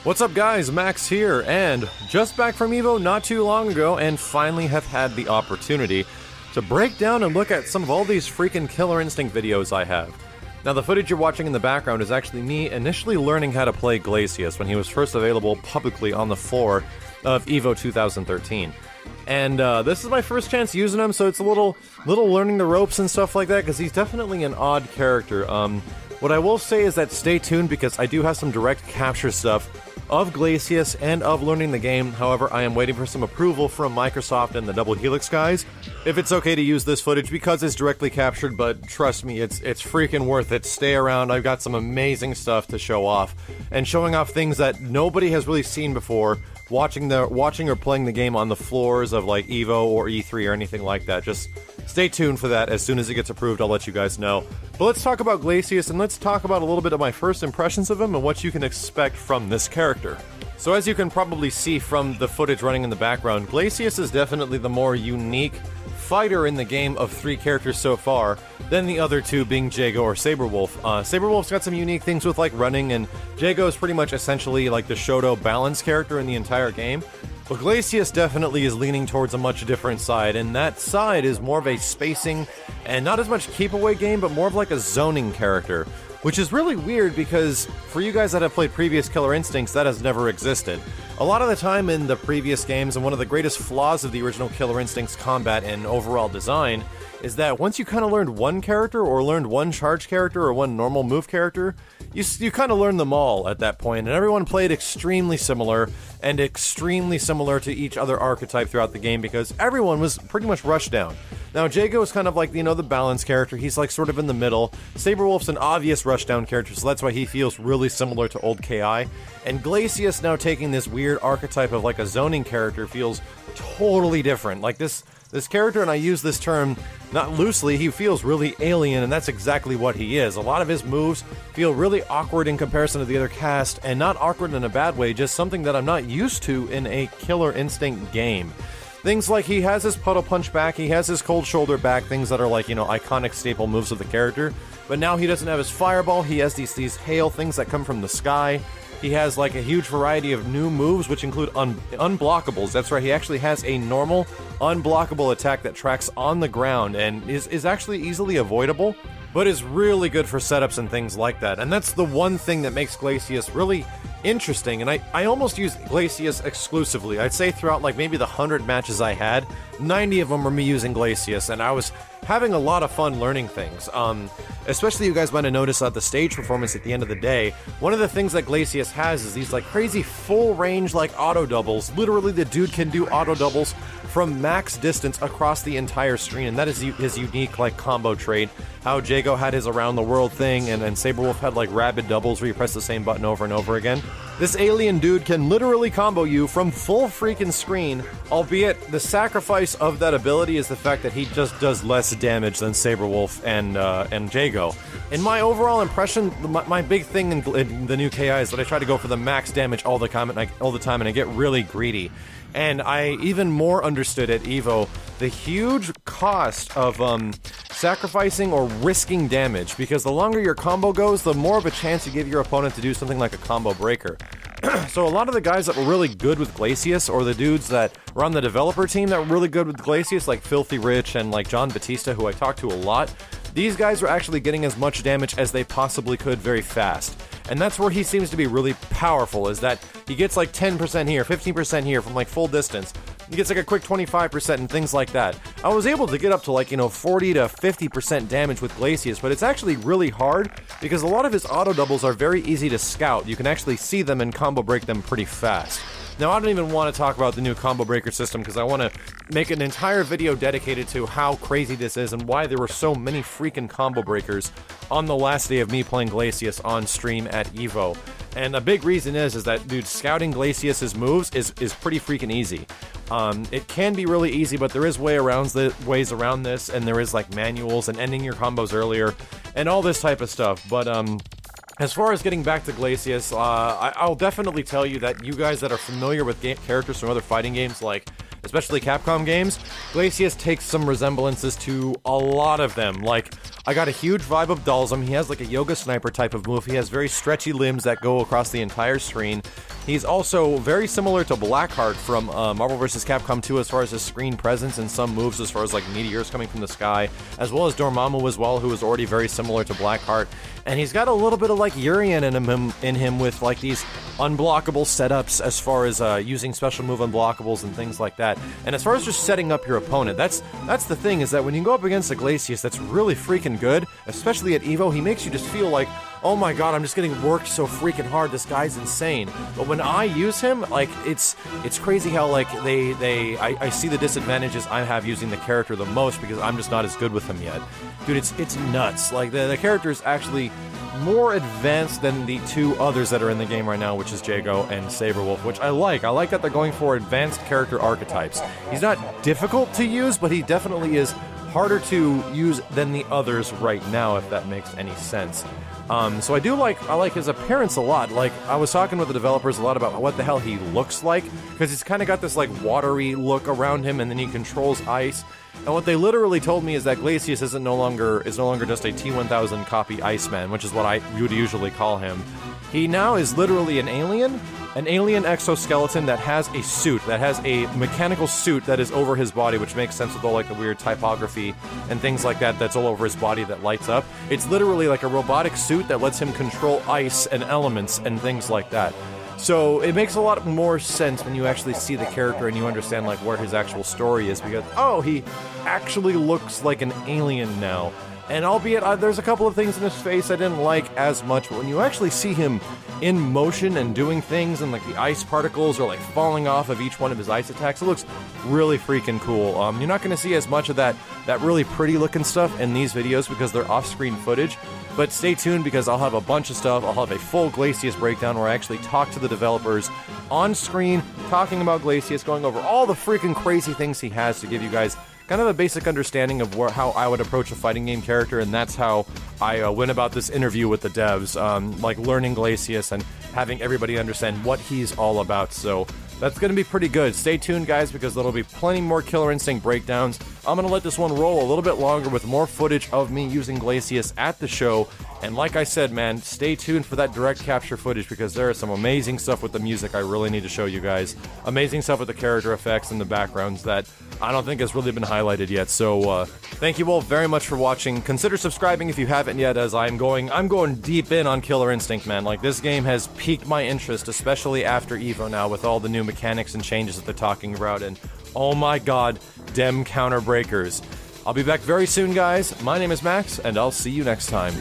What's up guys, Max here, and just back from EVO not too long ago, and finally have had the opportunity to break down and look at some of all these freaking Killer Instinct videos I have. Now the footage you're watching in the background is actually me initially learning how to play Glacius when he was first available publicly on the floor of EVO 2013. And this is my first chance using him, so it's a little learning the ropes and stuff like that, because he's definitely an odd character. What I will say is that stay tuned, because I do have some direct capture stuff of Glacius and of learning the game. However, I am waiting for some approval from Microsoft and the Double Helix guys if it's okay to use this footage, because it's directly captured, but trust me, it's freaking worth it. Stay around, I've got some amazing stuff to show off, and showing off things that nobody has really seen before watching or playing the game on the floors of like EVO or E3 or anything like that. Just stay tuned for that. As soon as it gets approved, I'll let you guys know. But let's talk about Glacius, and let's talk about a little bit of my first impressions of him and what you can expect from this character. So as you can probably see from the footage running in the background, Glacius is definitely the more unique fighter in the game of three characters so far, than the other two being Jago or Saberwolf. Saberwolf's got some unique things with like running, and Jago is pretty much essentially like the Shoto balance character in the entire game. But Glacius definitely is leaning towards a much different side, and that side is more of a spacing and not as much keep away game, but more of like a zoning character. Which is really weird, because for you guys that have played previous Killer Instincts, that has never existed. A lot of the time in the previous games, and one of the greatest flaws of the original Killer Instincts combat and overall design, is that once you kind of learned one character, or learned one charge character, or one normal move character, you kind of learned them all at that point, and everyone played extremely similar to each other archetype throughout the game, because everyone was pretty much rushdown. Now, Jago is kind of like, you know, the balance character. He's like sort of in the middle. Saberwolf's an obvious rushdown character, so that's why he feels really similar to old KI. And Glacius, now taking this weird archetype of like a zoning character, feels totally different. Like this character, and I use this term not loosely, he feels really alien, and that's exactly what he is. A lot of his moves feel really awkward in comparison to the other cast, and not awkward in a bad way, just something that I'm not used to in a Killer Instinct game. Things like he has his puddle punch back, he has his cold shoulder back, things that are like, you know, iconic staple moves of the character. But now he doesn't have his fireball, he has these hail things that come from the sky. He has like a huge variety of new moves, which include unblockables. That's right, he actually has a normal unblockable attack that tracks on the ground and is actually easily avoidable, but is really good for setups and things like that. And that's the one thing that makes Glacius really interesting, and I almost use Glacius exclusively. I'd say throughout like maybe the 100 matches I had, 90 of them were me using Glacius, and I was having a lot of fun learning things. Especially you guys might have noticed at the stage performance at the end of the day, one of the things that Glacius has is these like crazy full range like auto doubles. Literally the dude can do auto doubles from max distance across the entire screen, and that is his unique like combo trait. How Jago had his around the world thing, and Saberwolf had like rapid doubles where you press the same button over and over again. This alien dude can literally combo you from full freaking screen, albeit the sacrifice of that ability is the fact that he just does less damage than Saberwolf and Jago. In my overall impression, my big thing in the new KI is that I try to go for the max damage all the time, and I get really greedy. And I even more understood at EVO the huge cost of sacrificing or risking damage, because the longer your combo goes, the more of a chance you give your opponent to do something like a combo breaker. So a lot of the guys that were really good with Glacius, or the dudes that were on the developer team that were really good with Glacius, like Filthy Rich and like John Batista, who I talked to a lot, these guys were actually getting as much damage as they possibly could very fast. And that's where he seems to be really powerful, is that he gets like 10% here, 15% here from like full distance. He gets like a quick 25% and things like that. I was able to get up to like, you know, 40 to 50% damage with Glacius, but it's actually really hard because a lot of his auto doubles are very easy to scout. You can actually see them and combo break them pretty fast. Now, I don't even want to talk about the new combo breaker system, because I want to make an entire video dedicated to how crazy this is and why there were so many freaking combo breakers on the last day of me playing Glacius on stream at EVO. And a big reason is that, dude, scouting Glacius's moves is pretty freaking easy. It can be really easy, but there is ways around this, and there is like manuals and ending your combos earlier and all this type of stuff. But as far as getting back to Glacius, I'll definitely tell you that you guys that are familiar with characters from other fighting games, like especially Capcom games, Glacius takes some resemblances to a lot of them. Like, I got a huge vibe of Dalsum. He has like a yoga sniper type of move. He has very stretchy limbs that go across the entire screen. He's also very similar to Blackheart from Marvel vs. Capcom 2 as far as his screen presence and some moves as far as like meteors coming from the sky, as well as Dormammu as well, who is already very similar to Blackheart. And he's got a little bit of like Urian in him with like these unblockable setups as far as using special move unblockables and things like that. And as far as just setting up your opponent, that's the thing, is that when you go up against a Glacius that's really freaking good, especially at EVO, he makes you just feel like, oh my god, I'm just getting worked so freaking hard, this guy's insane. But when I use him, like, it's crazy how, like, I see the disadvantages I have using the character the most because I'm just not as good with him yet. Dude, it's nuts. Like, the character is actually more advanced than the two others that are in the game right now, which is Jago and Saberwolf, which I like. I like that they're going for advanced character archetypes. He's not difficult to use, but he definitely is harder to use than the others right now, if that makes any sense. So I like his appearance a lot. Like, I was talking with the developers a lot about what the hell he looks like, because he's kind of got this, like, watery look around him, and then he controls ice. And what they literally told me is that Glacius is no longer just a T-1000 copy Iceman, which is what I would usually call him. He now is literally an alien exoskeleton that has a suit, that has a mechanical suit that is over his body, which makes sense with all like the weird typography and things like that that's all over his body that lights up. It's literally like a robotic suit that lets him control ice and elements and things like that. So it makes a lot more sense when you actually see the character and you understand like where his actual story is, because, oh, he actually looks like an alien now. And albeit there's a couple of things in his face I didn't like as much, but when you actually see him in motion and doing things and like the ice particles are like falling off of each one of his ice attacks, it looks really freaking cool. You're not going to see as much of that really pretty looking stuff in these videos because they're off-screen footage, but stay tuned because I'll have a bunch of stuff. I'll have a full Glacius breakdown where I actually talk to the developers on screen, talking about Glacius, going over all the freaking crazy things he has to give you guys kind of a basic understanding of how I would approach a fighting game character, and that's how I went about this interview with the devs, like learning Glacius and having everybody understand what he's all about. So that's going to be pretty good. Stay tuned, guys, because there'll be plenty more Killer Instinct breakdowns. I'm going to let this one roll a little bit longer with more footage of me using Glacius at the show. And like I said, man, stay tuned for that direct capture footage because there is some amazing stuff with the music I really need to show you guys. Amazing stuff with the character effects and the backgrounds that I don't think has really been highlighted yet. So thank you all very much for watching. Consider subscribing if you haven't yet, as I'm going deep in on Killer Instinct, man. Like, this game has piqued my interest, especially after EVO now, with all the new mechanics and changes that they're talking about. And oh my god, dem counter breakers. I'll be back very soon, guys. My name is Max, and I'll see you next time.